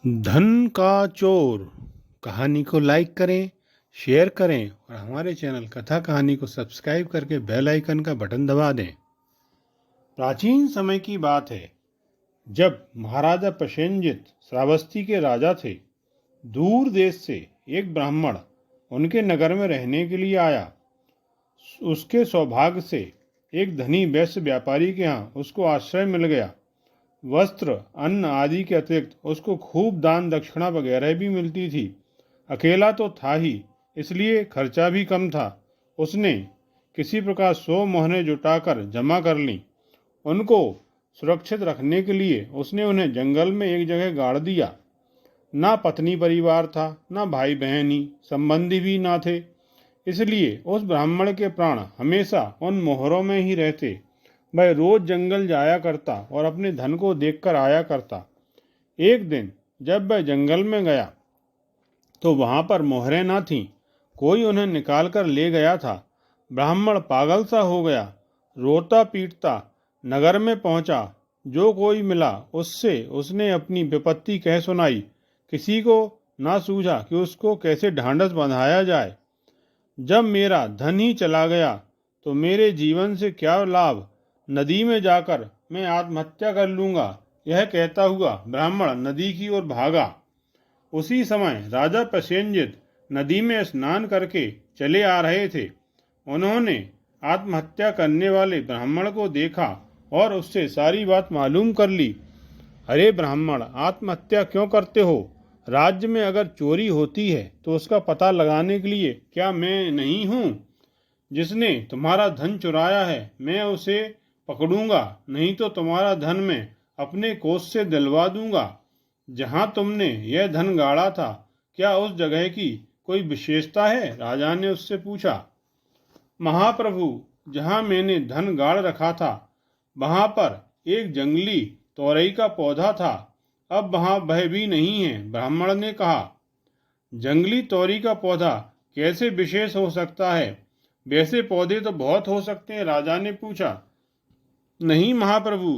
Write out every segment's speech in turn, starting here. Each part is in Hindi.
धन का चोर कहानी को लाइक करें, शेयर करें और हमारे चैनल कथा कहानी को सब्सक्राइब करके बेल आइकन का बटन दबा दें। प्राचीन समय की बात है, जब महाराजा प्रसेनजित श्रावस्ती के राजा थे। दूर देश से एक ब्राह्मण उनके नगर में रहने के लिए आया। उसके सौभाग्य से एक धनी वैश्य व्यापारी के यहाँ उसको आश्रय मिल गया। वस्त्र, अन्न आदि के अतिरिक्त उसको खूब दान दक्षिणा वगैरह भी मिलती थी। अकेला तो था ही, इसलिए खर्चा भी कम था। उसने किसी प्रकार 100 मोहरें जुटाकर जमा कर लीं। उनको सुरक्षित रखने के लिए उसने उन्हें जंगल में एक जगह गाड़ दिया। ना पत्नी परिवार था, ना भाई बहन ही, संबंधी भी ना थे। इसलिए उस ब्राह्मण के प्राण हमेशा उन मोहरों में ही रहते। वह रोज जंगल जाया करता और अपने धन को देखकर आया करता। एक दिन जब वह जंगल में गया तो वहां पर मोहरें न थीं। कोई उन्हें निकाल कर ले गया था। ब्राह्मण पागल सा हो गया। रोता पीटता नगर में पहुंचा। जो कोई मिला उससे उसने अपनी विपत्ति कह सुनाई। किसी को ना सूझा कि उसको कैसे ढांढस बंधाया जाए। जब मेरा धन ही चला गया तो मेरे जीवन से क्या लाभ। नदी में जाकर मैं आत्महत्या कर लूंगा। यह कहता हुआ ब्राह्मण नदी की ओर भागा। उसी समय राजा प्रसेनजित नदी में स्नान करके चले आ रहे थे। उन्होंने आत्महत्या करने वाले ब्राह्मण को देखा और उससे सारी बात मालूम कर ली। अरे ब्राह्मण, आत्महत्या क्यों करते हो? राज्य में अगर चोरी होती है तो उसका पता लगाने के लिए क्या मैं नहीं हूँ? जिसने तुम्हारा धन चुराया है मैं उसे पकड़ूंगा, नहीं तो तुम्हारा धन मैं अपने कोष से दिलवा दूंगा। जहाँ तुमने यह धन गाड़ा था, क्या उस जगह की कोई विशेषता है? राजा ने उससे पूछा। महाप्रभु, जहाँ मैंने धन गाड़ रखा था वहाँ पर एक जंगली तोरई का पौधा था। अब वहाँ वह भी नहीं है, ब्राह्मण ने कहा। जंगली तोरी का पौधा कैसे विशेष हो सकता है? वैसे पौधे तो बहुत हो सकते हैं, राजा ने पूछा। नहीं महाप्रभु,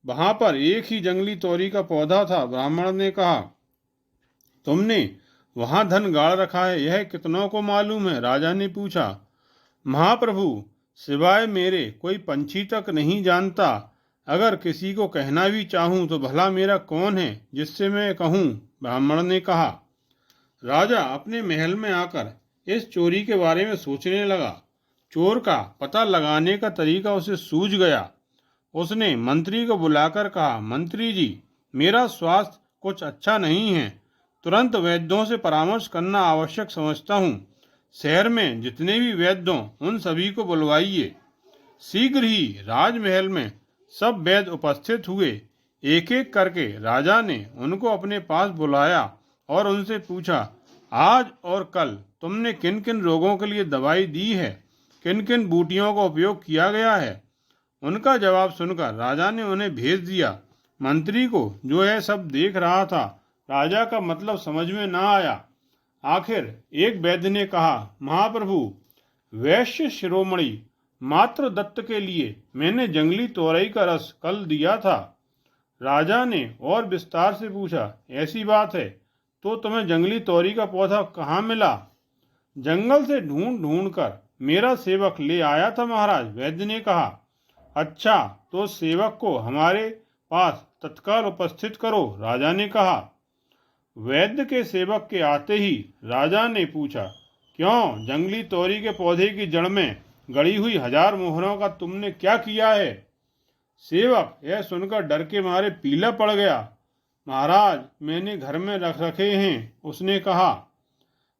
वहां पर एक ही जंगली तोरी का पौधा था, ब्राह्मण ने कहा। तुमने वहां धन गाड़ रखा है, यह कितनों को मालूम है? राजा ने पूछा। महाप्रभु, सिवाय मेरे कोई पंछी तक नहीं जानता। अगर किसी को कहना भी चाहूं तो भला मेरा कौन है जिससे मैं कहूं? ब्राह्मण ने कहा। राजा अपने महल में आकर इस चोरी के बारे में सोचने लगा। चोर का पता लगाने का तरीका उसे सूझ गया। उसने मंत्री को बुलाकर कहा, मंत्री जी, मेरा स्वास्थ्य कुछ अच्छा नहीं है। तुरंत वैद्यों से परामर्श करना आवश्यक समझता हूँ। शहर में जितने भी वैद्य हों उन सभी को बुलवाइए। शीघ्र ही राजमहल में सब वैद्य उपस्थित हुए। एक एक करके राजा ने उनको अपने पास बुलाया और उनसे पूछा, आज और कल तुमने किन किन रोगों के लिए दवाई दी है? किन किन बूटियों का उपयोग किया गया है? उनका जवाब सुनकर राजा ने उन्हें भेज दिया। मंत्री को जो यह सब देख रहा था, राजा का मतलब समझ में न आया। आखिर एक वैद्य ने कहा, महाप्रभु, वैश्य शिरोमणि मात्र दत्त के लिए मैंने जंगली तोरई का रस कल दिया था। राजा ने और विस्तार से पूछा, ऐसी बात है तो तुम्हें जंगली तोरी का पौधा कहाँ मिला? जंगल से ढूंढ ढूंढ कर मेरा सेवक ले आया था महाराज, वैद्य ने कहा। अच्छा, तो सेवक को हमारे पास तत्काल उपस्थित करो, राजा ने कहा। वैद्य के सेवक के आते ही राजा ने पूछा, क्यों, जंगली तोरी के पौधे की जड़ में गड़ी हुई 1000 मोहरों का तुमने क्या किया है? सेवक यह सुनकर डर के मारे पीला पड़ गया। महाराज, मैंने घर में रख रखे हैं, उसने कहा।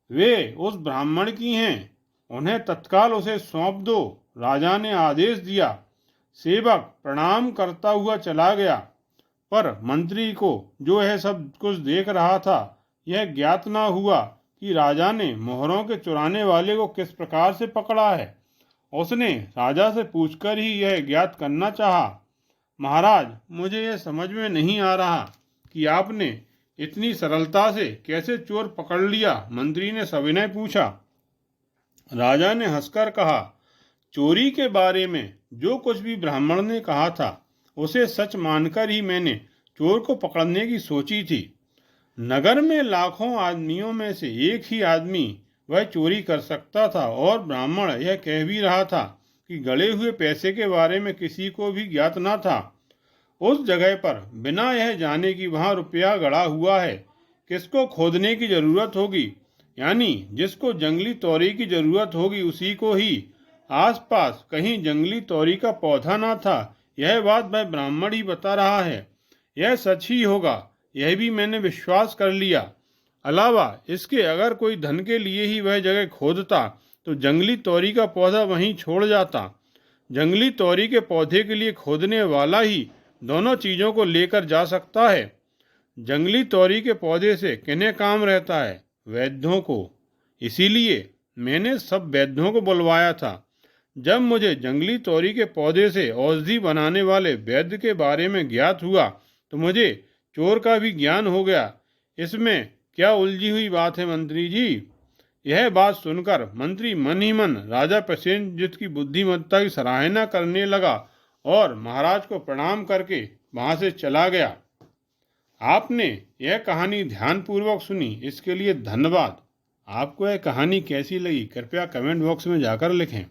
वे उस ब्राह्मण की हैं, उन्हें तत्काल उसे सौंप दो, राजा ने आदेश दिया। सेवक प्रणाम करता हुआ चला गया। पर मंत्री को जो यह सब कुछ देख रहा था, यह ज्ञात न हुआ कि राजा ने मोहरों के चुराने वाले को किस प्रकार से पकड़ा है। उसने राजा से पूछकर ही यह ज्ञात करना चाहा। महाराज, मुझे यह समझ में नहीं आ रहा कि आपने इतनी सरलता से कैसे चोर पकड़ लिया? मंत्री ने सविनय पूछा। राजा ने हंसकर कहा, चोरी के बारे में जो कुछ भी ब्राह्मण ने कहा था उसे सच मानकर ही मैंने चोर को पकड़ने की सोची थी। नगर में लाखों आदमियों में से एक ही आदमी वह चोरी कर सकता था, और ब्राह्मण यह कह भी रहा था कि गड़े हुए पैसे के बारे में किसी को भी ज्ञात न था। उस जगह पर बिना यह जाने कि वहाँ रुपया गड़ा हुआ है, किसको खोदने की जरूरत होगी, यानी जिसको जंगली तोरी की जरूरत होगी उसी को ही। आसपास कहीं जंगली तोरी का पौधा ना था, यह बात वह ब्राह्मण ही बता रहा है। यह सच ही होगा, यह भी मैंने विश्वास कर लिया। अलावा इसके अगर कोई धन के लिए ही वह जगह खोदता तो जंगली तोरी का पौधा वहीं छोड़ जाता। जंगली तोरी के पौधे के लिए खोदने वाला ही दोनों चीज़ों को लेकर जा सकता है। जंगली तोरी के पौधे से किन्हें काम रहता है? वैद्यों को। इसीलिए मैंने सब वैद्यों को बुलवाया था। जब मुझे जंगली तोरी के पौधे से औषधि बनाने वाले वैद्य के बारे में ज्ञात हुआ तो मुझे चोर का भी ज्ञान हो गया। इसमें क्या उलझी हुई बात है मंत्री जी? यह बात सुनकर मंत्री मन ही मन राजा प्रसेनजित की बुद्धिमत्ता की सराहना करने लगा और महाराज को प्रणाम करके वहां से चला गया। आपने यह कहानी ध्यानपूर्वक सुनी, इसके लिए धन्यवाद। आपको यह कहानी कैसी लगी कृपया कमेंट बॉक्स में जाकर लिखें।